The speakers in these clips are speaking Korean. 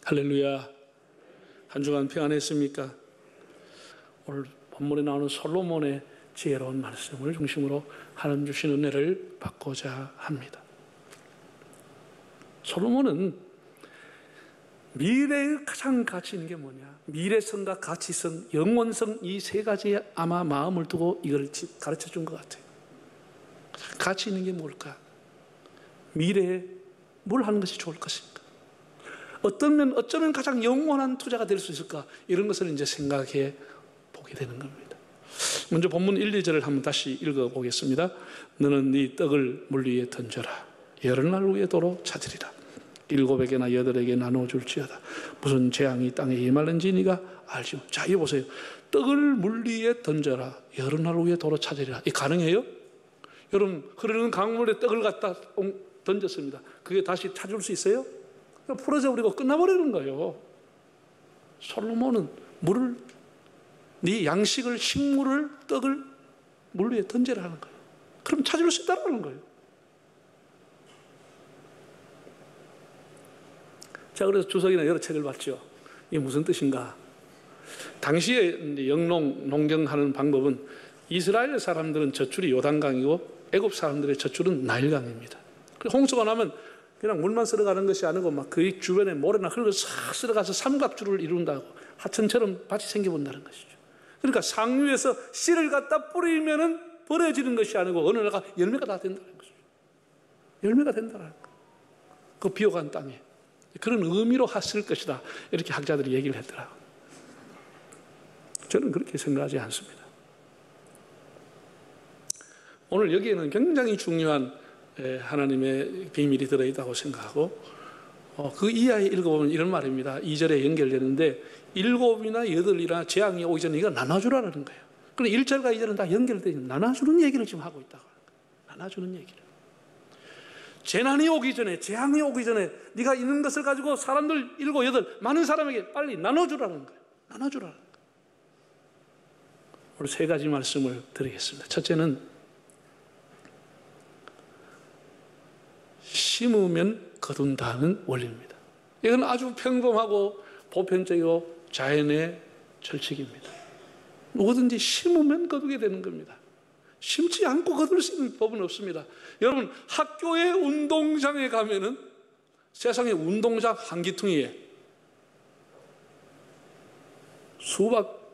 할렐루야. 한 주간 평안했습니까? 오늘 본문에 나오는 솔로몬의 지혜로운 말씀을 중심으로 하나님 주신 은혜를 받고자 합니다. 솔로몬은 미래의 가장 가치 있는 게 뭐냐? 미래성과 가치성, 영원성, 이 세 가지에 아마 마음을 두고 이걸 가르쳐 준 것 같아요. 가치 있는 게 뭘까? 미래에 뭘 하는 것이 좋을 것인가? 어쩌면 가장 영원한 투자가 될 수 있을까? 이런 것을 이제 생각해 보게 되는 겁니다. 먼저 본문 1, 2절을 한번 다시 읽어보겠습니다. 너는 네 떡을 물 위에 던져라. 열날 후에 도로 찾으리라. 7에게나 8에게 나눠줄지어다. 무슨 재앙이 땅에 임하는지 네가 알지 못. 자, 이거 보세요. 떡을 물 위에 던져라. 열날 후에 도로 찾으리라. 이 가능해요? 여러분, 흐르는 강물에 떡을 갖다 던졌습니다. 그게 다시 찾을 수 있어요? 풀어져 버리고 끝나버리는 거예요. 솔로몬은 네 양식을, 식물을, 떡을 물 위에 던지라는 거예요. 그럼 찾을 수 있다는 거예요. 자, 그래서 주석이나 여러 책을 봤죠. 이게 무슨 뜻인가? 당시에 농경하는 방법은 이스라엘 사람들은 젖줄이 요단강이고 애굽 사람들의 젖줄은 나일강입니다. 홍수가 나면 그냥 물만 쓸어가는 것이 아니고 막 그 주변에 모래나 흙을 싹 쓸어가서 삼각줄을 이룬다고 하천처럼 밭이 생겨본다는 것이죠. 그러니까 상류에서 씨를 갖다 뿌리면은 버려지는 것이 아니고 어느 날가 열매가 다 된다는 것이죠. 열매가 된다는 거. 그 비옥한 땅에 그런 의미로 했을 것이다. 이렇게 학자들이 얘기를 했더라고요. 저는 그렇게 생각하지 않습니다. 오늘 여기에는 굉장히 중요한 하나님의 비밀이 들어있다고 생각하고 그 이하에 읽어보면 이런 말입니다. 2절에 연결되는데 7이나 8이나 재앙이 오기 전에 이거 나눠주라는 거예요. 그럼 1절과 2절은 다 연결되어 있는 나눠주는 얘기를 지금 하고 있다고. 나눠주는 얘기를. 재난이 오기 전에, 재앙이 오기 전에 네가 있는 것을 가지고 사람들 7, 8 많은 사람에게 빨리 나눠주라는 거예요. 나눠주라는 거예요. 오늘 세 가지 말씀을 드리겠습니다. 첫째는 심으면 거둔다는 원리입니다. 이건 아주 평범하고 보편적이고 자연의 철칙입니다. 누구든지 심으면 거두게 되는 겁니다. 심지 않고 거둘 수 있는 법은 없습니다. 여러분, 학교의 운동장에 가면은 세상의 운동장 한기퉁이에 수박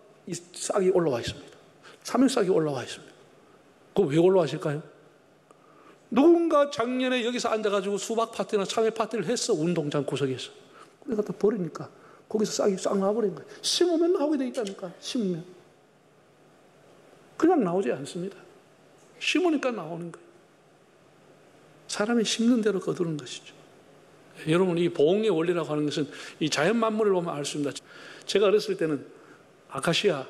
싹이 올라와 있습니다. 참외싹이 올라와 있습니다. 그거 왜 올라와실까요? 누군가 작년에 여기서 앉아가지고 수박 파티나 참외 파티를 했어. 운동장 구석에서. 그래서 갖다 버리니까 거기서 싹이 싹 나와버린 거예요. 심으면 나오게 돼 있다니까. 심으면 그냥 나오지 않습니다. 심으니까 나오는 거예요. 사람이 심는 대로 거두는 것이죠. 여러분, 이 보응의 원리라고 하는 것은 이 자연 만물을 보면 알 수 있습니다. 제가 어렸을 때는 아카시아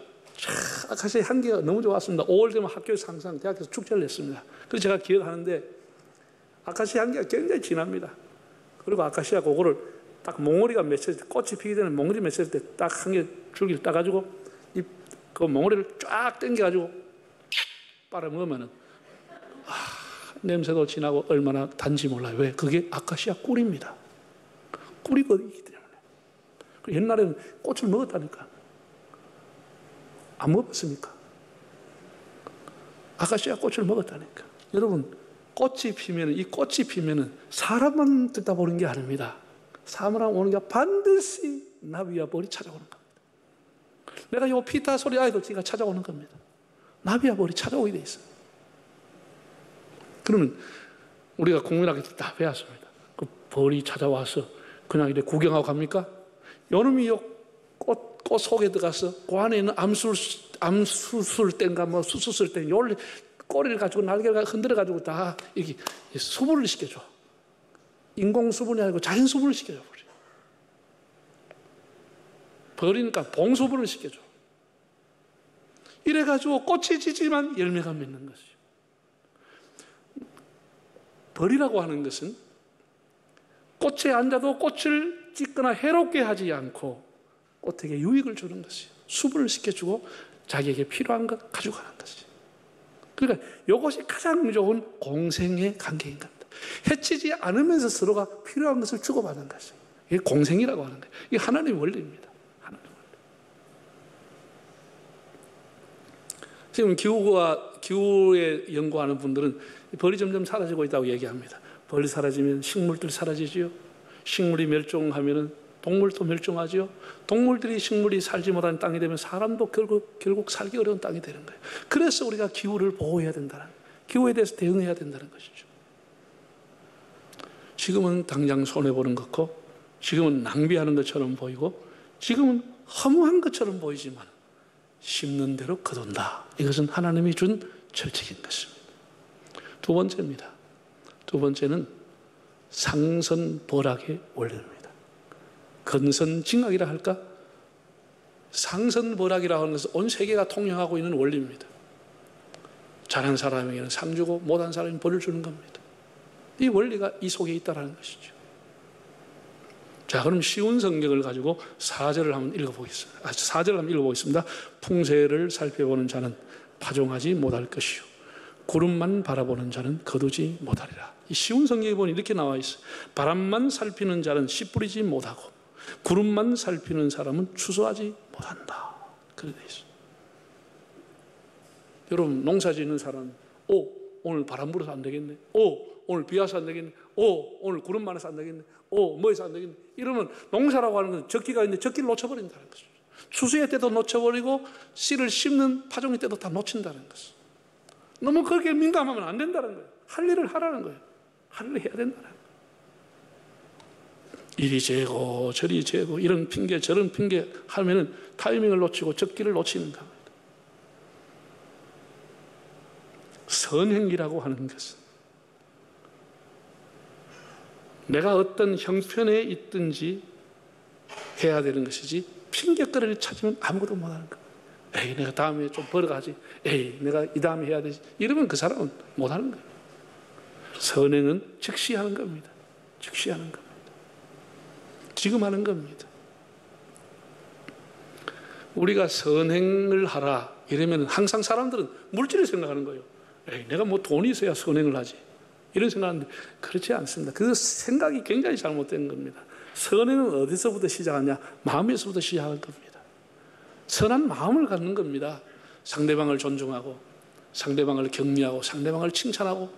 향기가 너무 좋았습니다. 5월 되면 학교에서 항상 대학에서 축제를 했습니다. 그래서 제가 기억하는데 아카시아 향기가 굉장히 진합니다. 그리고 아카시아 그거를 딱 몽우리가 맺혔을 때, 꽃이 피기 전에 몽우리 맺혔을 때 딱 한 개 줄기를 따가지고 그 몽우리를 쫙 당겨가지고 빨아먹으면은 냄새도 진하고 얼마나 단지 몰라요. 왜? 그게 아카시아 꿀입니다. 꿀이 거기기 때문에. 옛날에는 꽃을 먹었다니까. 안 먹었습니까? 아카시아 꽃을 먹었다니까. 여러분, 꽃이 피면, 이 꽃이 피면은 사람만 듣다 보는 게 아닙니다. 사람 오는 게 반드시 나비와 벌이 찾아오는 겁니다. 내가 요 피타 소리 아이돌지가 찾아오는 겁니다. 나비와 벌이 찾아오게 돼 있어요. 그러면 우리가 국민학교 때 다 배웠습니다. 그 벌이 찾아와서 그냥 이렇게 구경하고 갑니까? 요놈이 꽃 속에 들어가서 그 안에 있는 암수술땐가 뭐 수술땐 요 꼬리를 가지고 날개를 흔들어가지고 다 이렇게 수분을 시켜줘. 인공 수분이 아니고 자연 수분을 시켜줘. 버리니까 봉수분을 시켜줘. 이래가지고 꽃이 지지만 열매가 맺는 것이죠. 벌이라고 하는 것은 꽃에 앉아도 꽃을 찢거나 해롭게 하지 않고 꽃에게 유익을 주는 것이에요. 수분을 시켜주고 자기에게 필요한 것 가져가는 것이에요. 그러니까 이것이 가장 좋은 공생의 관계인 겁니다. 해치지 않으면서 서로가 필요한 것을 주고받는 것이에요. 이게 공생이라고 하는 거예요. 이게 하나님의 원리입니다. 하나님의 원리. 지금 기후에 연구하는 분들은 벌이 점점 사라지고 있다고 얘기합니다. 벌이 사라지면 식물들 사라지지요. 식물이 멸종하면 동물도 멸종하지요. 동물들이 식물이 살지 못하는 땅이 되면 사람도 결국 살기 어려운 땅이 되는 거예요. 그래서 우리가 기후를 보호해야 된다는, 기후에 대해서 대응해야 된다는 것이죠. 지금은 당장 손해보는 것 같고, 지금은 낭비하는 것처럼 보이고, 지금은 허무한 것처럼 보이지만 심는 대로 거둔다. 이것은 하나님이 준 철칙인 것입니다. 두 번째입니다. 두 번째는 상선벌악의 원리입니다. 건선징악이라 할까? 상선벌악이라고 하는 것은 온 세계가 통용하고 있는 원리입니다. 잘한 사람에게는 상 주고 못한 사람에게는 벌을 주는 겁니다. 이 원리가 이 속에 있다는 것이죠. 자, 그럼 쉬운 성경을 가지고 4절을 한번 읽어보겠습니다. 4절을 한번 읽어보겠습니다. 풍세를 살펴보는 자는 파종하지 못할 것이요 구름만 바라보는 자는 거두지 못하리라. 이 쉬운 성경에 보니 이렇게 나와 있어요. 바람만 살피는 자는 씨 뿌리지 못하고 구름만 살피는 사람은 추수하지 못한다. 그렇게 되어 있어요. 여러분, 농사 짓는 사람, 오늘 바람 불어서 안 되겠네. 오늘 비 와서 안 되겠네. 오늘 구름 많아서 안 되겠네. 뭐해서 안 되겠네. 이러면 농사라고 하는 건 적기가 있는데 적기를 놓쳐버린다는 것이죠. 추수의 때도 놓쳐버리고 씨를 심는 파종의 때도 다 놓친다는 것이죠. 너무 그렇게 민감하면 안 된다는 거예요. 할 일을 하라는 거예요. 할 일을 해야 된다는 거예요. 이리 재고 저리 재고 이런 핑계 저런 핑계 하면은 타이밍을 놓치고 적기를 놓치는 겁니다. 선행이라고 하는 것은 내가 어떤 형편에 있든지 해야 되는 것이지 핑계거리를 찾으면 아무것도 못하는 거예요. 에이, 내가 다음에 좀 벌어가지. 에이, 내가 이 다음에 해야 되지. 이러면 그 사람은 못하는 거예요. 선행은 즉시 하는 겁니다. 즉시 하는 겁니다. 지금 하는 겁니다. 우리가 선행을 하라 이러면 항상 사람들은 물질을 생각하는 거예요. 에이, 내가 뭐 돈이 있어야 선행을 하지. 이런 생각하는데 그렇지 않습니다. 그 생각이 굉장히 잘못된 겁니다. 선행은 어디서부터 시작하냐? 마음에서부터 시작할 겁니다. 선한 마음을 갖는 겁니다. 상대방을 존중하고 상대방을 격려하고 상대방을 칭찬하고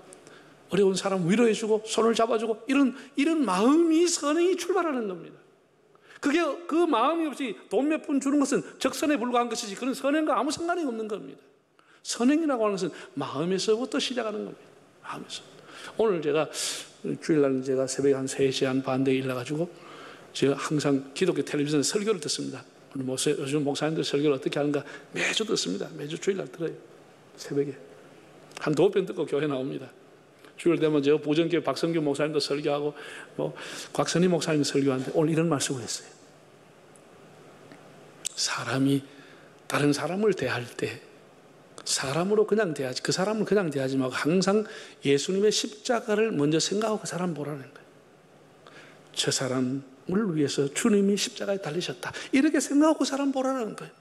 어려운 사람 위로해주고 손을 잡아주고 이런 마음이 선행이 출발하는 겁니다. 그게 그 마음이 없이 돈 몇 푼 주는 것은 적선에 불과한 것이지 그런 선행과 아무 상관이 없는 겁니다. 선행이라고 하는 것은 마음에서부터 시작하는 겁니다. 마음에서. 오늘 제가 주일날 제가 새벽에 한 3시 한 반대에 일어나가지고 제가 항상 기독교 텔레비전 설교를 듣습니다. 요즘 목사님들 설교를 어떻게 하는가 매주 듣습니다. 매주 주일날 들어요. 새벽에 한 2편 듣고 교회 나옵니다. 주일 되면 저 부정교회 박성규 목사님도 설교하고 곽선희 목사님 설교하는데 오늘 이런 말씀을 했어요. 사람이 다른 사람을 대할 때 사람으로 그냥 대하지, 그 사람을 그냥 대하지 말고 항상 예수님의 십자가를 먼저 생각하고 그 사람 보라는 거예요. 저 사람을 위해서 주님이 십자가에 달리셨다. 이렇게 생각하고 그 사람 보라는 거예요.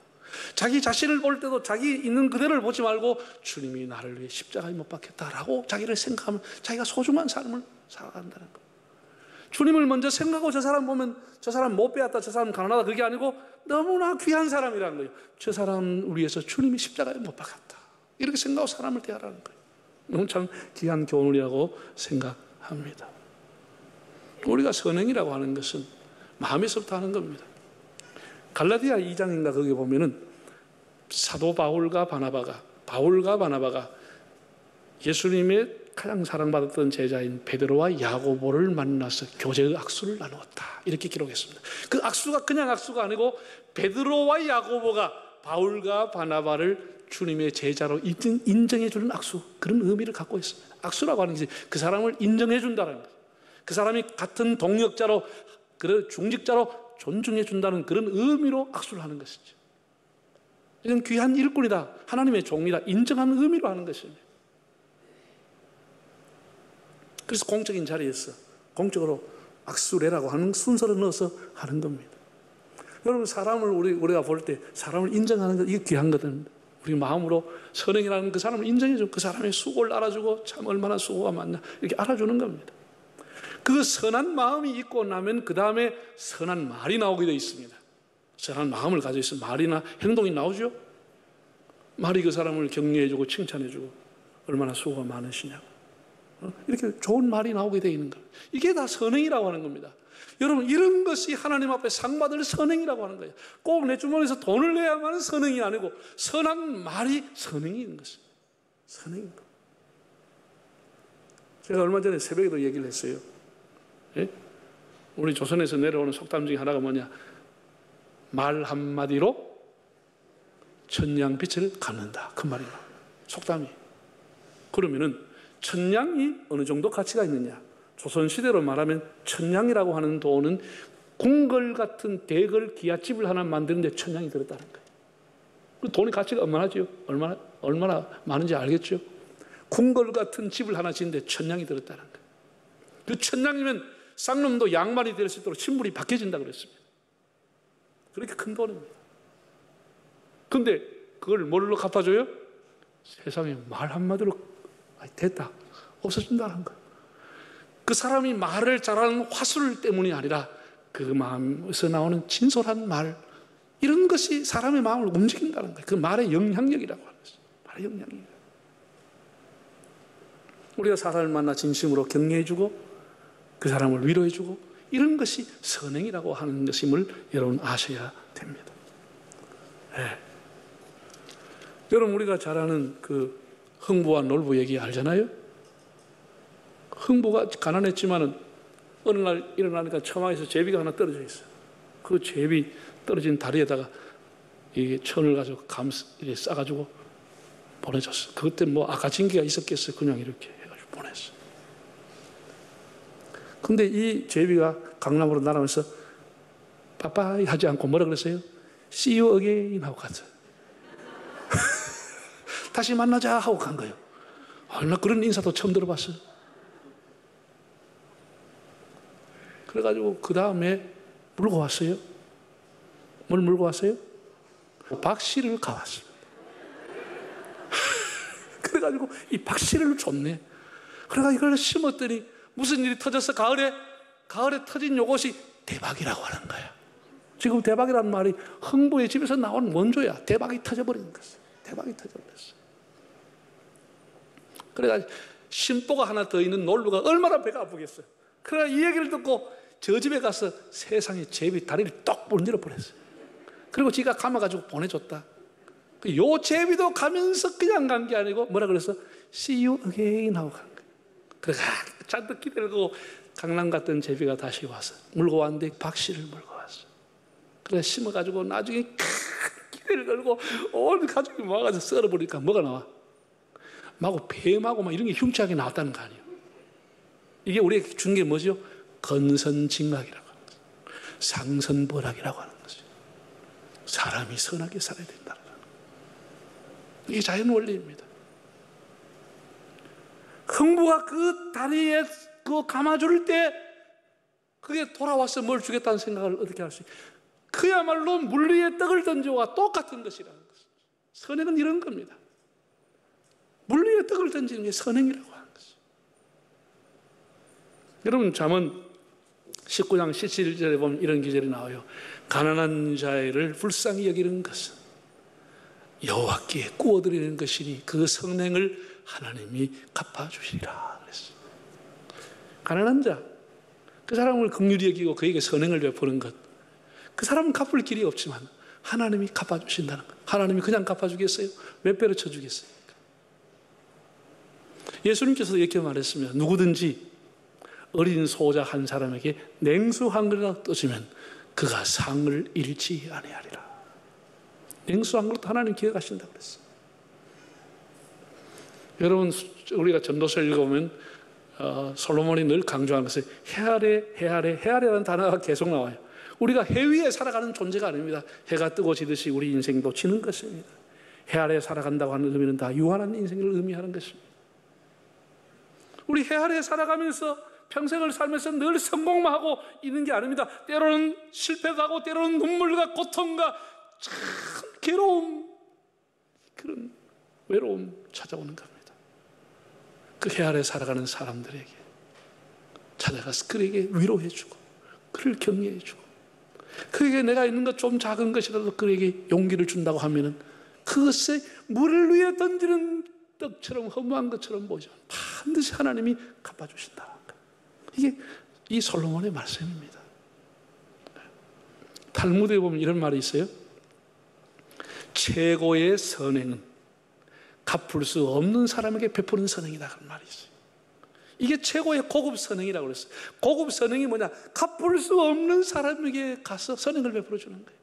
자기 자신을 볼 때도 자기 있는 그대를 보지 말고 주님이 나를 위해 십자가에 못 박혔다라고 자기를 생각하면 자기가 소중한 삶을 살아간다는 거예요. 주님을 먼저 생각하고 저 사람 보면 저 사람 못 배웠다, 저 사람 가난하다 그게 아니고 너무나 귀한 사람이라는 거예요. 저 사람을 위해서 주님이 십자가에 못 박혔다. 이렇게 생각하고 사람을 대하라는 거예요. 너무 참 귀한 교훈이라고 생각합니다. 우리가 선행이라고 하는 것은 마음에서부터 하는 겁니다. 갈라디아 2장인가 거기 보면은 사도 바울과 바나바가 예수님의 가장 사랑받았던 제자인 베드로와 야고보를 만나서 교제의 악수를 나누었다. 이렇게 기록했습니다. 그 악수가 그냥 악수가 아니고 베드로와 야고보가 바울과 바나바를 주님의 제자로 인정해 주는 악수, 그런 의미를 갖고 있습니다. 악수라고 하는 것이 그 사람을 인정해 준다는 것, 그 사람이 같은 동역자로, 그런 중직자로 존중해 준다는 그런 의미로 악수를 하는 것이죠. 이건 귀한 일꾼이다, 하나님의 종이다, 인정하는 의미로 하는 것입니다. 그래서 공적인 자리에서 공적으로 악수례라고 하는 순서를 넣어서 하는 겁니다. 여러분, 사람을 우리가 볼 때 사람을 인정하는 것, 이게 귀한 거든. 우리 마음으로 선행이라는 그 사람을 인정해주고 그 사람의 수고를 알아주고 참 얼마나 수고가 많냐 이렇게 알아주는 겁니다. 그 선한 마음이 있고 나면 그 다음에 선한 말이 나오게 되어 있습니다. 선한 마음을 가지고 있으면 말이나 행동이 나오죠. 말이 그 사람을 격려해주고 칭찬해주고 얼마나 수고가 많으시냐고, 이렇게 좋은 말이 나오게 되어 있는 거예요. 이게 다 선행이라고 하는 겁니다. 여러분, 이런 것이 하나님 앞에 상받을 선행이라고 하는 거예요. 꼭 내 주머니에서 돈을 내야만 선행이 아니고 선한 말이 선행인 것입니다. 선행인 것. 제가 얼마 전에 새벽에도 얘기를 했어요. 예? 우리 조선에서 내려오는 속담 중에 하나가 뭐냐, 말 한마디로 천냥빛을 갚는다, 그 말이에요. 속담이. 그러면은 천냥이 어느 정도 가치가 있느냐, 조선시대로 말하면 천냥이라고 하는 돈은 궁궐 같은 대궐 기와집을 하나 만드는데 천냥이 들었다는 거예요. 그 돈의 가치가 얼마나죠? 얼마나 많은지 알겠죠? 궁궐 같은 집을 하나 짓는데 천냥이 들었다는 거예요. 그 천냥이면 쌍놈도 양말이 될 수 있도록 침물이 박혀진다 그랬습니다. 그렇게 큰 돈입니다. 근데 그걸 뭘로 갚아줘요? 세상에 말 한마디로 됐다, 없어진다는 거예요. 그 사람이 말을 잘하는 화술 때문이 아니라 그 마음에서 나오는 진솔한 말, 이런 것이 사람의 마음을 움직인다는 거예요. 그 말의 영향력이라고 하는 것이죠. 말의 영향력. 우리가 사람을 만나 진심으로 격려해주고 그 사람을 위로해주고, 이런 것이 선행이라고 하는 것임을 여러분 아셔야 됩니다. 네. 여러분, 우리가 잘 아는 그 흥부와 놀부 얘기 알잖아요. 흥부가 가난했지만은 어느 날 일어나니까 처마에서 제비가 하나 떨어져 있어요. 그 제비 떨어진 다리에다가 이 천을 가지고 이렇게 싸가지고 보내줬어요. 그때 뭐 아가진기가 있었겠어요. 그냥 이렇게 해가지고 보냈어요. 근데 이 제비가 강남으로 날아오면서 빠빠이 하지 않고 뭐라 그랬어요? See you again 하고 갔어요. 다시 만나자 하고 간 거예요. 나 그런 인사도 처음 들어봤어요. 그래가지고 그 다음에 물고 왔어요. 뭘 물고 왔어요? 박씨를 가왔어요. 그래가지고 이 박씨를 줬네. 그래가 이걸 심었더니 무슨 일이 터졌어? 가을에 터진 요것이 대박이라고 하는 거야. 지금 대박이라는 말이 흥부의 집에서 나온 원조야. 대박이 터져버린 것이야. 대박이 터져버렸어. 그래가지고 심보가 하나 더 있는 놀부가 얼마나 배가 아프겠어요. 그래가 이 얘기를 듣고 저 집에 가서 세상에 제비 다리를 떡 문질러 버렸어요. 그리고 지가 감아가지고 보내줬다. 요 제비도 가면서 그냥 간 게 아니고 뭐라 그랬어? See you again 하고 간 거예요. 그래서 잔뜩 기다리고 강남 갔던 제비가 다시 와서 물고 왔는데 박씨를 물고 왔어. 그래서 심어가지고 나중에 기대를 걸고 온 가족이 모아가지고 썰어버리니까 뭐가 나와? 마구 뱀하고 막 이런 게 흉측하게 나왔다는 거 아니에요. 이게 우리에게 준 게 뭐죠? 건선징악이라고 하는 거죠. 상선벌악이라고 하는 거죠. 사람이 선하게 살아야 된다는 거예요. 이게 자연 원리입니다. 흥부가 그 다리에 그거 감아줄 때 그게 돌아와서 뭘 주겠다는 생각을 어떻게 할 수 있어요? 그야말로 물 위에 떡을 던져와 똑같은 것이라는 것이죠. 선행은 이런 겁니다. 물 위에 떡을 던지는 게 선행이라고 하는 것이죠. 여러분, 잠언 19장 17절에 보면 이런 기절이 나와요. 가난한 자를 불쌍히 여기는 것은 여호와께 구워드리는 것이니 그 성냉을 하나님이 갚아주시리라 그랬어요. 가난한 자, 그 사람을 긍휼히 여기고 그에게 선행을 베푸는 것, 그 사람은 갚을 길이 없지만 하나님이 갚아주신다는 것. 하나님이 그냥 갚아주겠어요? 몇 배로 쳐주겠어요? 예수님께서도 이렇게 말했습니다. 누구든지 어린 소자 한 사람에게 냉수 한 그릇 떠주면 그가 상을 잃지 아니하리라. 냉수 한 그릇 하나님 기억하신다고 그랬어요. 여러분, 우리가 전도서를 읽어보면 솔로몬이 늘 강조하는 것은 해아래라는 단어가 계속 나와요. 우리가 해 위에 살아가는 존재가 아닙니다. 해가 뜨고 지듯이 우리 인생도 지는 것입니다. 해 아래 살아간다고 하는 의미는 다 유한한 인생을 의미하는 것입니다. 우리 해 아래 살아가면서 평생을 살면서 늘 성공만 하고 있는 게 아닙니다. 때로는 실패도 하고 때로는 눈물과 고통과 참 괴로움, 그런 외로움 찾아오는 겁니다. 그 해 아래 살아가는 사람들에게 찾아가서 그에게 위로해주고 그를 격려해주고 그에게 내가 있는 것 좀 작은 것이라도 그에게 용기를 준다고 하면은 그것에 물을 위에 던지는 떡처럼 허무한 것처럼 보이지만 반드시 하나님이 갚아주신다. 이게 이 솔로몬의 말씀입니다. 탈무드에 보면 이런 말이 있어요. 최고의 선행은 갚을 수 없는 사람에게 베푸는 선행이다. 그런 말이 있어요. 이게 최고의 고급 선행이라고 그랬어요. 고급 선행이 뭐냐? 갚을 수 없는 사람에게 가서 선행을 베풀어 주는 거예요.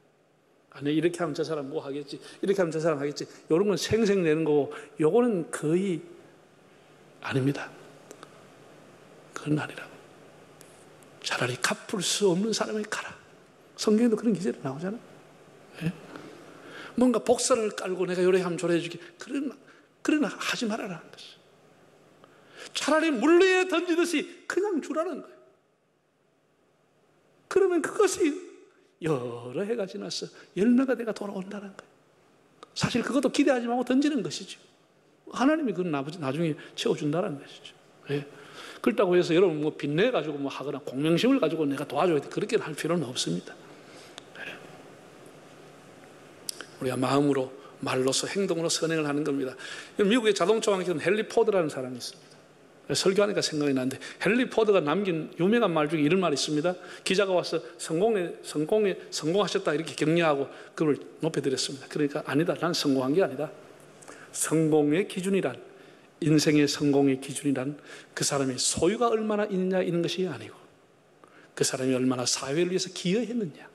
아니, 이렇게 하면 저 사람 뭐 하겠지, 이렇게 하면 저 사람 하겠지, 이런 건 생색내는 거고, 요거는 거의 아닙니다. 그건 아니라고. 차라리 갚을 수 없는 사람에게 가라. 성경에도 그런 기절이 나오잖아요. 예? 뭔가 복선을 깔고 내가 요래 하면 저래 해주게, 그러나 하지 말아라는 것이죠. 차라리 물 위에 던지듯이 그냥 주라는 거예요. 그러면 그것이 여러 해가 지나서 열매가 돼가 돌아온다는 거예요. 사실 그것도 기대하지 말고 던지는 것이죠. 하나님이 그건 나중에 채워준다는 것이죠. 예. 그렇다고 해서 여러분 뭐 빚내가지고 뭐 하거나 공명심을 가지고 내가 도와줘야 돼. 그렇게 할 필요는 없습니다. 예. 우리가 마음으로, 말로서, 행동으로 선행을 하는 겁니다. 미국의 자동차 왕이던 헨리 포드라는 사람이 있습니다. 설교하니까 생각이 나는데 헨리 포드가 남긴 유명한 말 중에 이런 말이 있습니다. 기자가 와서 성공하셨다 이렇게 격려하고 그걸 높여드렸습니다. 그러니까 아니다, 난 성공한 게 아니다. 성공의 기준이란, 인생의 성공의 기준이란 그 사람의 소유가 얼마나 있느냐 이런 것이 아니고 그 사람이 얼마나 사회를 위해서 기여했느냐,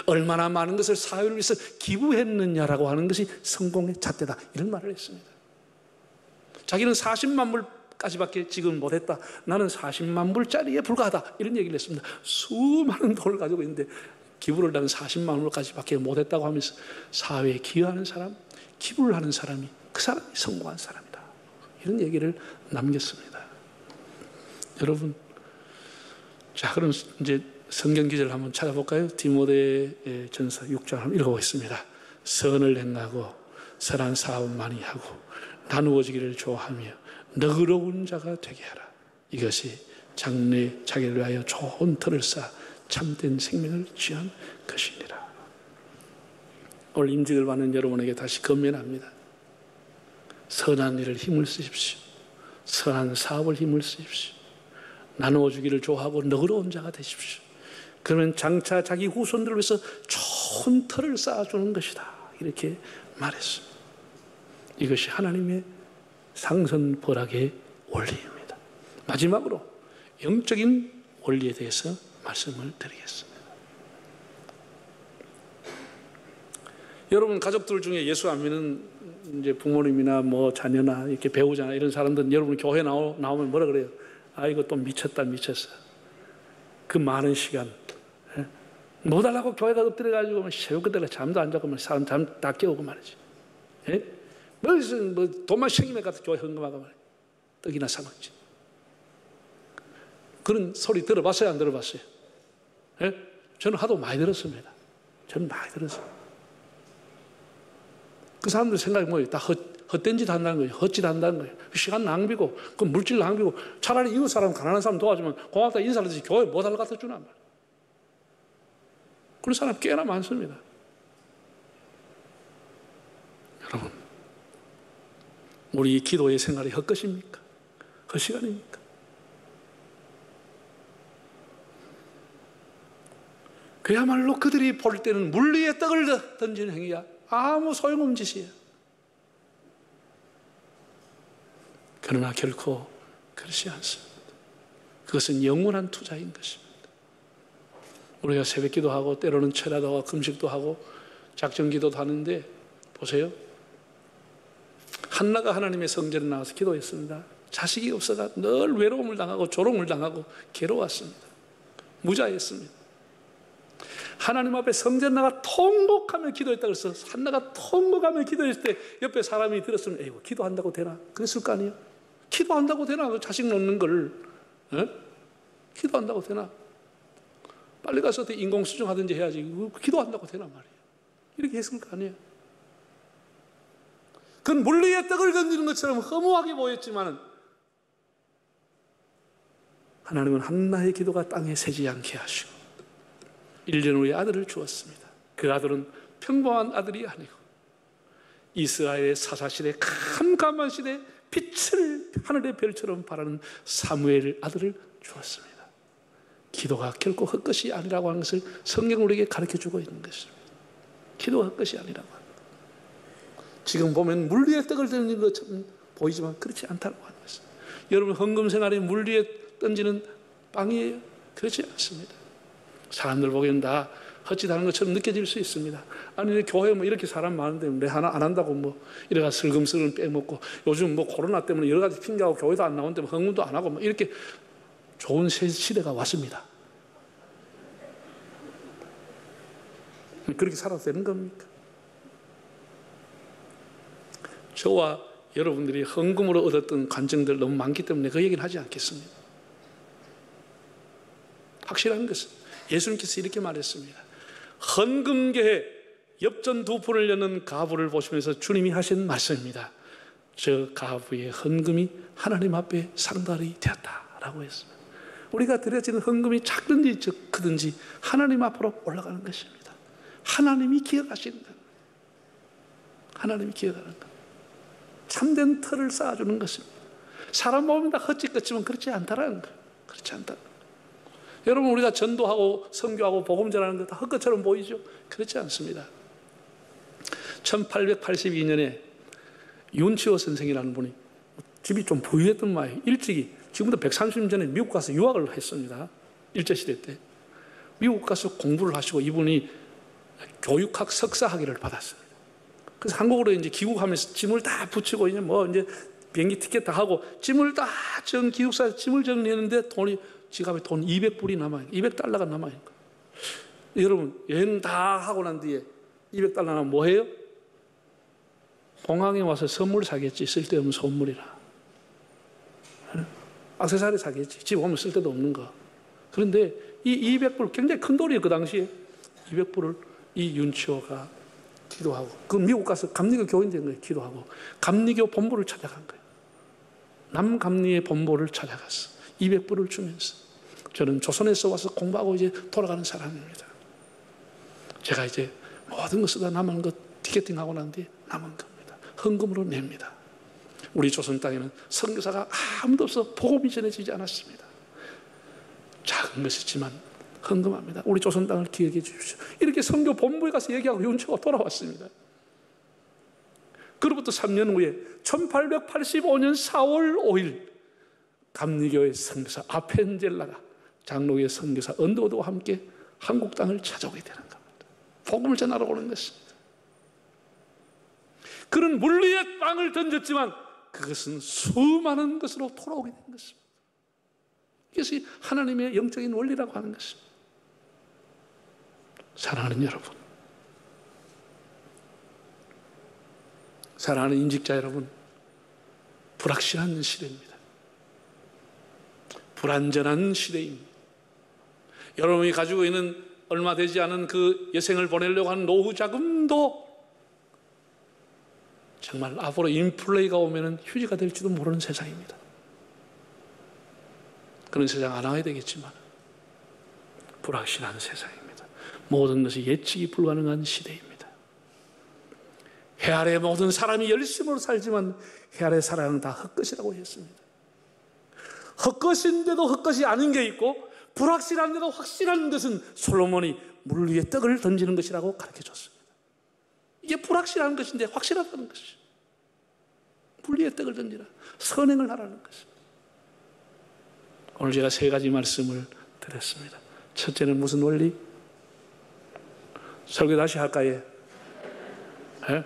얼마나 많은 것을 사회를 위해서 기부했느냐라고 하는 것이 성공의 잣대다, 이런 말을 했습니다. 자기는 40만 불까지밖에 지금 못했다. 나는 40만 불짜리에 불과하다. 이런 얘기를 했습니다. 수많은 돈을 가지고 있는데 기부를 나는 40만 불까지밖에 못했다고 하면서 사회에 기여하는 사람, 기부를 하는 사람이 그 사람이 성공한 사람이다. 이런 얘기를 남겼습니다. 여러분, 자, 그럼 이제 성경 기절을 한번 찾아볼까요? 디모데 전서 6장 한번 읽어보겠습니다. 선을 행하고 선한 사업 많이 하고 나누어지기를 좋아하며 너그러운 자가 되게 하라. 이것이 장래 자기를 위하여 좋은 터를 쌓아 참된 생명을 취한 것이니라. 오늘 임직을 받는 여러분에게 다시 건면합니다. 선한 일을 힘을 쓰십시오. 선한 사업을 힘을 쓰십시오. 나누어주기를 좋아하고 너그러운 자가 되십시오. 그러면 장차 자기 후손들을 위해서 좋은 터를 쌓아주는 것이다. 이렇게 말했습니다. 이것이 하나님의 상선벌학의 원리입니다. 마지막으로 영적인 원리에 대해서 말씀을 드리겠습니다. 여러분 가족들 중에 예수 안 믿는 이제 부모님이나 뭐 자녀나 이렇게 배우자나 이런 사람들은 여러분 교회 나오면 뭐라 그래요? 아, 이거 또 미쳤다, 미쳤어. 그 많은 시간 뭐 달라고 교회가 엎드려가지고 새우그들에 잠도 안 자고 사람 잠 다 깨우고 말이지. 예? 무슨 뭐 돈만 생기면 가서 교회 헌금하고 말이야. 떡이나 사 먹지. 그런 소리 들어봤어요, 안 들어봤어요? 예? 저는 하도 많이 들었습니다. 저는 많이 들었어요. 그 사람들 생각이 뭐예요? 다 헛된 짓 한다는 거예요. 헛짓 한다는 거예요. 시간 낭비고, 그 물질 낭비고, 차라리 이웃 사람, 가난한 사람 도와주면 고맙다 인사를 하듯이 교회 뭐 달라고 갖다 주나 말이에요. 그런 사람 꽤나 많습니다. 여러분, 우리 기도의 생활이 헛것입니까? 헛시간입니까? 그야말로 그들이 볼 때는 물 위에 떡을 던지는 행위야. 아무 소용없는 짓이에요. 그러나 결코 그렇지 않습니다. 그것은 영원한 투자인 것입니다. 우리가 새벽 기도하고 때로는 철야도 하고 금식도 하고 작정기도도 하는데 보세요. 한나가 하나님의 성전에 나와서 기도했습니다. 자식이 없어가 늘 외로움을 당하고 조롱을 당하고 괴로웠습니다. 무자했습니다. 하나님 앞에 성전 나가 통곡하며 기도했다 그래서 한나가 통곡하며 기도했을 때 옆에 사람이 들었으면 에이구 기도한다고 되나? 그랬을 거 아니에요? 기도한다고 되나? 그 자식 놓는 걸 기도한다고 되나? 빨리 가서 인공수정 하든지 해야지. 기도한다고 되나 말이에요. 이렇게 했을 거 아니에요. 그건 물 위에 떡을 던지는 것처럼 허무하게 보였지만 하나님은 한나의 기도가 땅에 새지 않게 하시고 1년 후에 아들을 주었습니다. 그 아들은 평범한 아들이 아니고 이스라엘의 사사시대 캄캄한 시대에 빛을 하늘의 별처럼 바라는 사무엘 아들을 주었습니다. 기도가 결코 헛것이 아니라고 하는 것을 성경은 우리에게 가르쳐주고 있는 것입니다. 기도가 헛것이 아니라고 하는 것. 지금 보면 물 위에 떡을 던지는 것처럼 보이지만 그렇지 않다고 하는 것입니다. 여러분 헌금 생활이 물 위에 던지는 빵이에요? 그렇지 않습니다. 사람들 보기엔 다 헛짓하는 것처럼 느껴질 수 있습니다. 아니 교회 뭐 이렇게 사람 많은데 내 하나 안 한다고 뭐 이래가 슬금슬금 빼먹고 요즘 뭐 코로나 때문에 여러 가지 핑계하고 교회도 안 나오는데 뭐 헌금도 안 하고 뭐 이렇게 좋은 시대가 왔습니다. 그렇게 살아도 되는 겁니까? 저와 여러분들이 헌금으로 얻었던 간증들 너무 많기 때문에 그 얘기는 하지 않겠습니다. 확실한 것은 예수님께서 이렇게 말했습니다. 헌금계에 엽전 2푼을 여는 가부를 보시면서 주님이 하신 말씀입니다. 저 가부의 헌금이 하나님 앞에 상달이 되었다라고 했습니다. 우리가 드려지는 헌금이 작든지 크든지 하나님 앞으로 올라가는 것입니다. 하나님이 기억하시는 것. 하나님이 기억하는 것. 참된 털을 쌓아주는 것입니다. 사람 보면 다 헛짓 같지만 그렇지 않다라는 거예요. 그렇지 않다. 여러분 우리가 전도하고 선교하고 복음 전하는 것 다 헛것처럼 보이죠? 그렇지 않습니다. 1882년에 윤치호 선생이라는 분이 집이 좀 부유했던 모양이에요. 일찍이 지금부터 130년 전에 미국 가서 유학을 했습니다. 일제시대 때 미국 가서 공부를 하시고 이분이 교육학 석사학위를 받았습니다. 그래서 한국으로 이제 귀국하면서 짐을 다 붙이고 이제 뭐 이제 비행기 티켓 다 하고 짐을 다 기숙사에 짐을 정리했는데 지갑에 돈 200불이 남아요. 200달러가 남아요. 여러분 여행 다 하고 난 뒤에 200달러 나면 뭐 해요? 공항에 와서 선물 사겠지. 쓸데없는 선물이라. 액세서리 사겠지. 집 오면 쓸데도 없는 거. 그런데 이 200불 굉장히 큰 돈이에요. 그 당시에 200불을 이 윤치호가 기도하고 그 미국 가서 감리교 교인 된 거예요. 기도하고 감리교 본부를 찾아간 거예요. 남감리의 본부를 찾아갔어. 200불을 주면서 저는 조선에서 와서 공부하고 이제 돌아가는 사람입니다. 제가 이제 모든 것을 다 남은 것 티켓팅하고 난 뒤에 남은 겁니다. 헌금으로 냅니다. 우리 조선 땅에는 선교사가 아무도 없어 복음이 전해지지 않았습니다. 작은 것이지만 헌금합니다. 우리 조선 땅을 기억해 주십시오. 이렇게 선교 본부에 가서 얘기하고 윤초가 돌아왔습니다. 그로부터 3년 후에 1885년 4월 5일 감리교의 선교사 아펜젤라가 장로교의 선교사 언더우드와 함께 한국 땅을 찾아오게 되는 겁니다. 복음을 전하러 오는 것입니다. 그는 물 위에 빵을 던졌지만 그것은 수많은 것으로 돌아오게 된 것입니다. 이것이 하나님의 영적인 원리라고 하는 것입니다. 사랑하는 여러분, 사랑하는 인직자 여러분, 불확실한 시대입니다. 불안전한 시대입니다. 여러분이 가지고 있는 얼마 되지 않은 그 여생을 보내려고 하는 노후 자금도 정말 앞으로 인플레이가 오면 휴지가 될지도 모르는 세상입니다. 그런 세상 안 와야 되겠지만 불확실한 세상입니다. 모든 것이 예측이 불가능한 시대입니다. 해 아래 모든 사람이 열심으로 살지만 해 아래 사랑은 다 헛것이라고 했습니다. 헛것인데도 헛것이 아닌 게 있고 불확실한데도 확실한 것은 솔로몬이 물 위에 떡을 던지는 것이라고 가르쳐줬습니다. 이게 불확실한 것인데 확실하다는 것이죠. 물 위에 떡을 던지라. 선행을 하라는 것입니다. 오늘 제가 3가지 말씀을 드렸습니다. 첫째는 무슨 원리? 설교 다시 할까요? 네?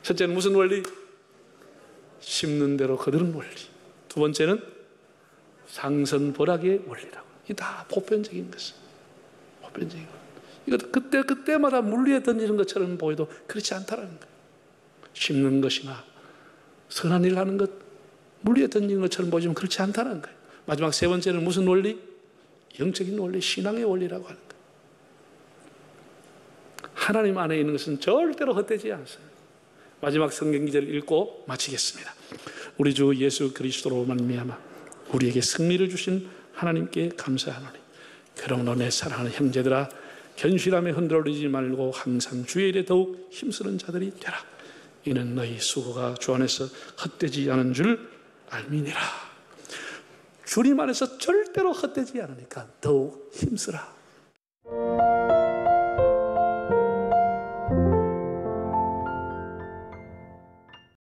첫째는 무슨 원리? 심는 대로 거두는 원리. 두 번째는 상선벌악의 원리라고. 이게 다 보편적인 것입니다. 보편적인 것. 이것도 그때마다 물 위에 던지는 것처럼 보여도 그렇지 않다는 거예요. 심는 것이나 선한 일을 하는 것, 물 위에 던지는 것처럼 보이지만 그렇지 않다는 거예요. 마지막 3번째는 무슨 원리? 영적인 원리, 신앙의 원리라고 하는 거예요. 하나님 안에 있는 것은 절대로 헛되지 않습니다. 마지막 성경 기절을 읽고 마치겠습니다. 우리 주 예수 그리스도로 말미암아 우리에게 승리를 주신 하나님께 감사하노니 그러므로 내 사랑하는 형제들아 견실함에 흔들리지 말고 항상 주의 일에 더욱 힘쓰는 자들이 되라. 이는 너희 수고가 주 안에서 헛되지 않은 줄 알미니라. 주님 안에서 절대로 헛되지 않으니까 더욱 힘쓰라.